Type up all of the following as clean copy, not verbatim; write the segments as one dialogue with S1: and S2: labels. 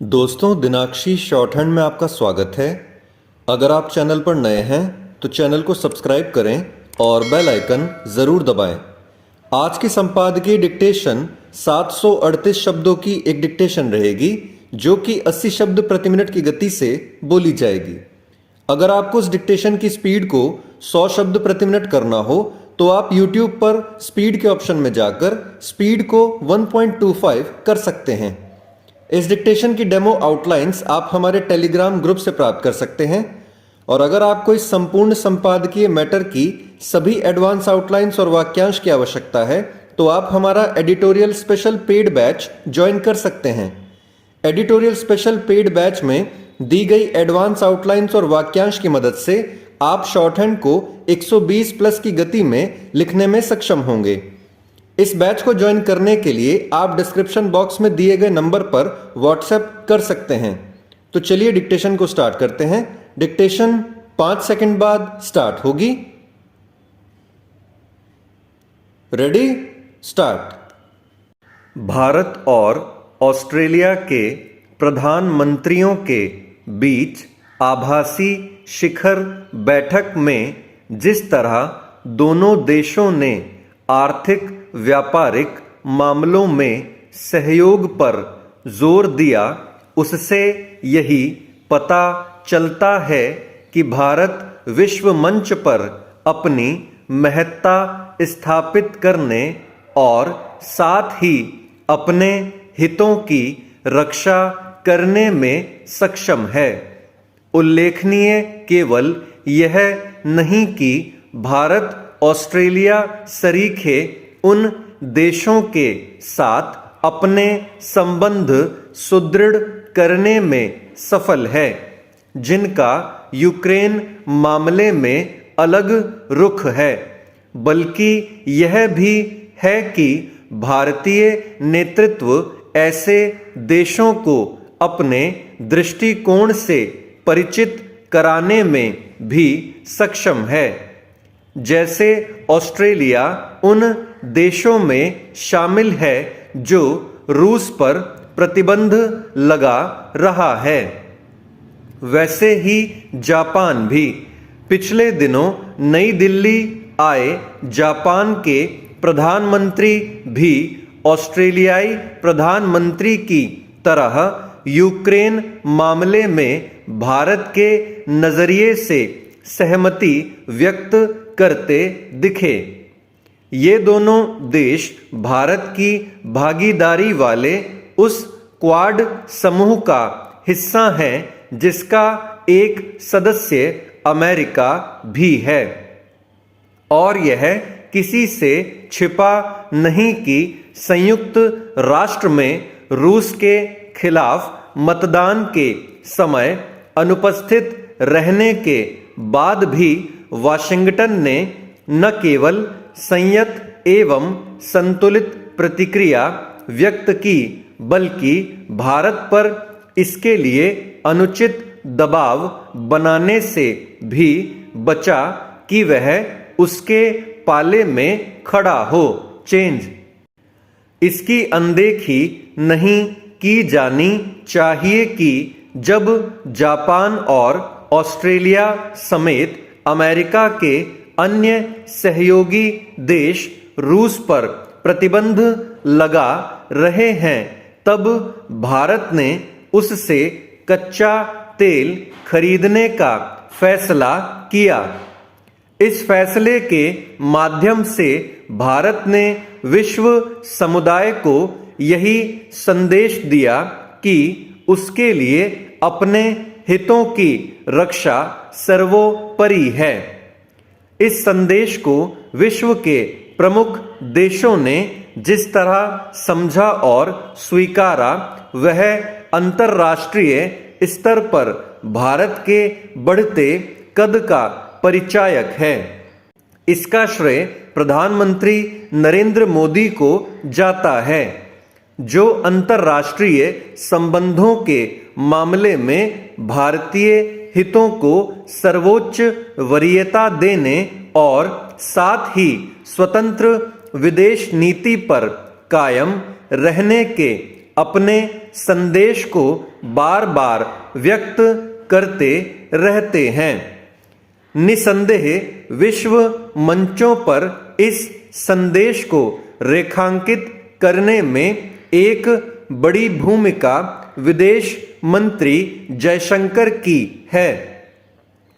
S1: दोस्तों, दिनाक्षी शॉर्टहैंड में आपका स्वागत है। अगर आप चैनल पर नए हैं तो चैनल को सब्सक्राइब करें और बेल आइकन ज़रूर दबाएं। आज की संपादकीय डिक्टेशन 738 शब्दों की एक डिक्टेशन रहेगी जो कि 80 शब्द प्रति मिनट की गति से बोली जाएगी। अगर आपको उस डिक्टेशन की स्पीड को 100 शब्द प्रति मिनट करना हो तो आप YouTube पर स्पीड के ऑप्शन में जाकर स्पीड को 1.25 कर सकते हैं। इस डिक्टेशन की डेमो आउटलाइंस आप हमारे टेलीग्राम ग्रुप से प्राप्त कर सकते हैं। और अगर आपको इस संपूर्ण संपादकीय मैटर की सभी एडवांस आउटलाइंस और वाक्यांश की आवश्यकता है तो आप हमारा editorial special paid batch join कर सकते हैं। एडिटोरियल स्पेशल पेड बैच में दी गई एडवांस आउटलाइंस और वाक्यांश की मदद से आप शॉर्टहैंड को 120 प्लस की गति में लिखने में सक्षम होंगे। इस बैच को ज्वाइन करने के लिए आप डिस्क्रिप्शन बॉक्स में दिए गए नंबर पर व्हाट्सएप कर सकते हैं। तो चलिए डिक्टेशन को स्टार्ट करते हैं। डिक्टेशन 5 सेकंड बाद स्टार्ट होगी। Ready, start. भारत और ऑस्ट्रेलिया के प्रधानमंत्रियों के बीच आभासी शिखर बैठक में जिस तरह दोनों देशों ने आर्थिक व्यापारिक मामलों में सहयोग पर जोर दिया, उससे यही पता चलता है कि भारत विश्व मंच पर अपनी महत्ता स्थापित करने और साथ ही अपने हितों की रक्षा करने में सक्षम है। उल्लेखनीय केवल यह नहीं कि भारत ऑस्ट्रेलिया सरीखे उन देशों के साथ अपने संबंध सुदृढ़ करने में सफल है जिनका यूक्रेन मामले में अलग रुख है, बल्कि यह भी है कि भारतीय नेतृत्व ऐसे देशों को अपने दृष्टिकोण से परिचित कराने में भी सक्षम है। जैसे ऑस्ट्रेलिया उन देशों में शामिल है जो रूस पर प्रतिबंध लगा रहा है, वैसे ही जापान भी। पिछले दिनों नई दिल्ली आए जापान के प्रधानमंत्री भी ऑस्ट्रेलियाई प्रधानमंत्री की तरह यूक्रेन मामले में भारत के नजरिए से सहमति व्यक्त करते दिखे। ये दोनों देश भारत की भागीदारी वाले उस क्वाड समूह का हिस्सा हैं जिसका एक सदस्य अमेरिका भी है। और यह किसी से छिपा नहीं कि संयुक्त राष्ट्र में रूस के खिलाफ मतदान के समय अनुपस्थित रहने के बाद भी वाशिंगटन ने न केवल संयत एवं संतुलित प्रतिक्रिया व्यक्त की बल्कि भारत पर इसके लिए अनुचित दबाव बनाने से भी बचा कि वह उसके पाले में खड़ा हो। चेंज इसकी अनदेखी नहीं की जानी चाहिए कि जब जापान और ऑस्ट्रेलिया समेत अमेरिका के अन्य सहयोगी देश रूस पर प्रतिबंध लगा रहे हैं, तब भारत ने उससे कच्चा तेल खरीदने का फैसला किया। इस फैसले के माध्यम से भारत ने विश्व समुदाय को यही संदेश दिया कि उसके लिए अपने हितों की रक्षा सर्वोपरि है। इस संदेश को विश्व के प्रमुख देशों ने जिस तरह समझा और स्वीकारा, वह अंतर्राष्ट्रीय स्तर पर भारत के बढ़ते कद का परिचायक है। इसका श्रेय प्रधानमंत्री नरेंद्र मोदी को जाता है, जो अंतर्राष्ट्रीय संबंधों के मामले में भारतीय हितों को सर्वोच्च वरीयता देने और साथ ही स्वतंत्र विदेश नीति पर कायम रहने के अपने संदेश को बार बार व्यक्त करते रहते हैं। निसंदेह विश्व मंचों पर इस संदेश को रेखांकित करने में एक बड़ी भूमिका विदेश मंत्री जयशंकर की है।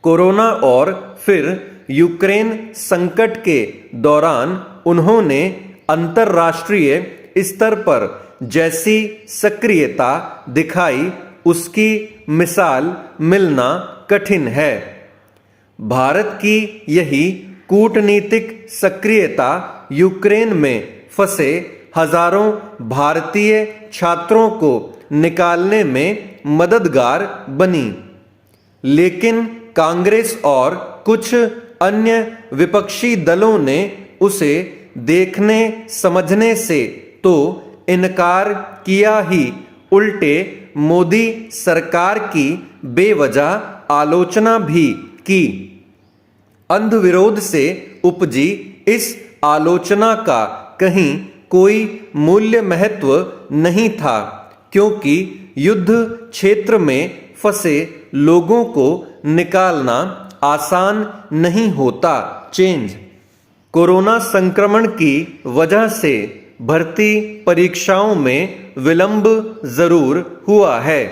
S1: कोरोना और फिर यूक्रेन संकट के दौरान उन्होंने अंतर्राष्ट्रीय स्तर पर जैसी सक्रियता दिखाई, उसकी मिसाल मिलना कठिन है। भारत की यही कूटनीतिक सक्रियता यूक्रेन में फंसे हजारों भारतीय छात्रों को निकालने में मददगार बनी। लेकिन कांग्रेस और कुछ अन्य विपक्षी दलों ने उसे देखने समझने से तो इनकार किया ही, उल्टे मोदी सरकार की बेवजह आलोचना भी की। अंधविरोध से उपजी इस आलोचना का कहीं कोई मूल्य महत्व नहीं था, क्योंकि युद्ध क्षेत्र में फंसे लोगों को निकालना आसान नहीं होता। चेंज कोरोना संक्रमण की वजह से भर्ती परीक्षाओं में विलंब जरूर हुआ है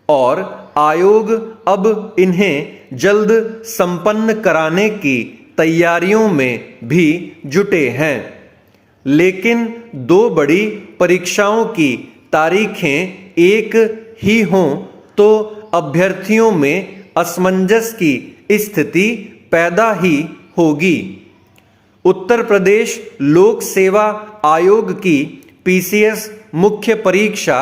S1: और आयोग अब इन्हें जल्द संपन्न कराने की तैयारियों में भी जुटे हैं। लेकिन दो बड़ी परीक्षाओं की तारीखें एक ही हों तो अभ्यर्थियों में असमंजस की स्थिति पैदा ही होगी। उत्तर प्रदेश लोक सेवा आयोग की पीसीएस मुख्य परीक्षा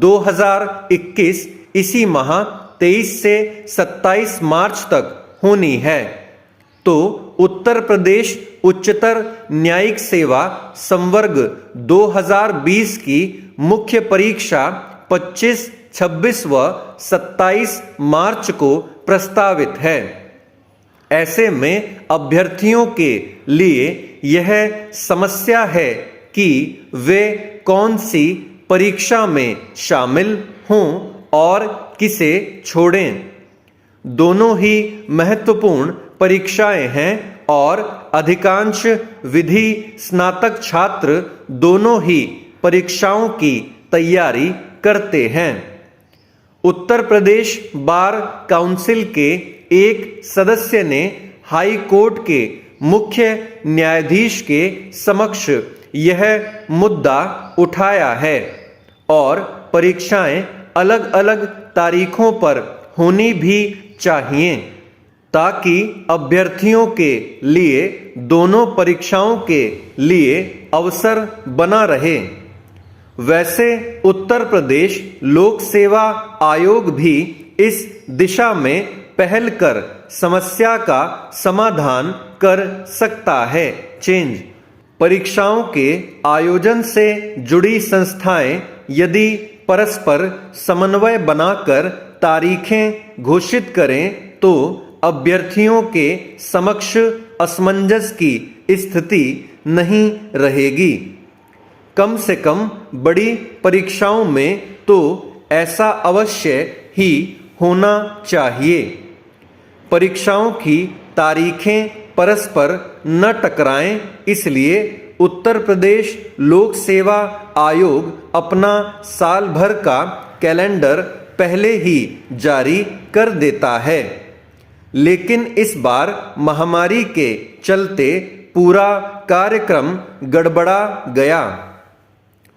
S1: 2021 इसी माह 23 से 27 मार्च तक होनी है, तो उत्तर प्रदेश उच्चतर न्यायिक सेवा संवर्ग 2020 की मुख्य परीक्षा 25, 26 व 27 मार्च को प्रस्तावित है। ऐसे में अभ्यर्थियों के लिए यह समस्या है कि वे कौन सी परीक्षा में शामिल हों और किसे छोड़ें। दोनों ही महत्वपूर्ण परीक्षाएं हैं और अधिकांश विधि स्नातक छात्र दोनों ही परीक्षाओं की तैयारी करते हैं। उत्तर प्रदेश बार काउंसिल के एक सदस्य ने हाई कोर्ट के मुख्य न्यायाधीश के समक्ष यह मुद्दा उठाया है और परीक्षाएं अलग अलग तारीखों पर होनी भी चाहिए, ताकि अभ्यर्थियों के लिए दोनों परीक्षाओं के लिए अवसर बना रहे। वैसे उत्तर प्रदेश लोक सेवा आयोग भी इस दिशा में पहल कर समस्या का समाधान कर सकता है। चेंज परीक्षाओं के आयोजन से जुड़ी संस्थाएं यदि परस्पर समन्वय बनाकर तारीखें घोषित करें तो अभ्यर्थियों के समक्ष असमंजस की स्थिति नहीं रहेगी। कम से कम बड़ी परीक्षाओं में तो ऐसा अवश्य ही होना चाहिए। परीक्षाओं की तारीखें परस्पर न टकराएं, इसलिए उत्तर प्रदेश लोक सेवा आयोग अपना साल भर का कैलेंडर पहले ही जारी कर देता है। लेकिन इस बार महामारी के चलते पूरा कार्यक्रम गड़बड़ा गया।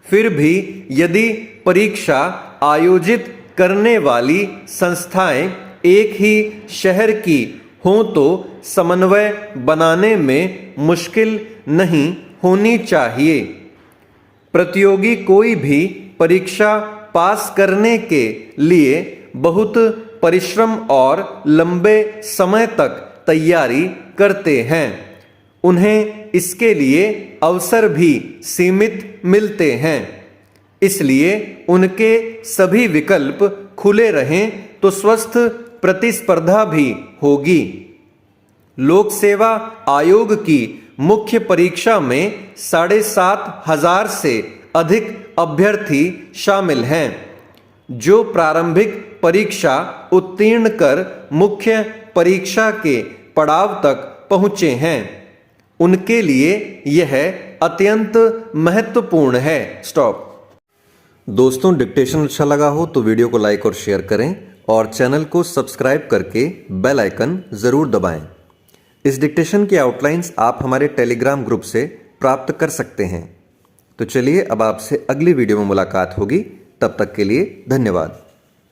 S1: फिर भी यदि परीक्षा आयोजित करने वाली संस्थाएं एक ही शहर की हों तो समन्वय बनाने में मुश्किल नहीं होनी चाहिए। प्रतियोगी कोई भी परीक्षा पास करने के लिए बहुत परिश्रम और लंबे समय तक तैयारी करते हैं। उन्हें इसके लिए अवसर भी सीमित मिलते हैं, इसलिए उनके सभी विकल्प खुले रहें तो स्वस्थ प्रतिस्पर्धा भी होगी। लोक सेवा आयोग की मुख्य परीक्षा में 7,500 से अधिक अभ्यर्थी शामिल हैं जो प्रारंभिक परीक्षा उत्तीर्ण कर मुख्य परीक्षा के पड़ाव तक पहुंचे हैं, उनके लिए यह अत्यंत महत्वपूर्ण है। स्टॉप। दोस्तों, डिक्टेशन अच्छा लगा हो तो वीडियो को लाइक और शेयर करें और चैनल को सब्सक्राइब करके बेल आइकन जरूर दबाएं। इस डिक्टेशन की आउटलाइंस आप हमारे टेलीग्राम ग्रुप से प्राप्त कर सकते हैं। तो चलिए अब आपसे अगली वीडियो में मुलाकात होगी। तब तक के लिए धन्यवाद।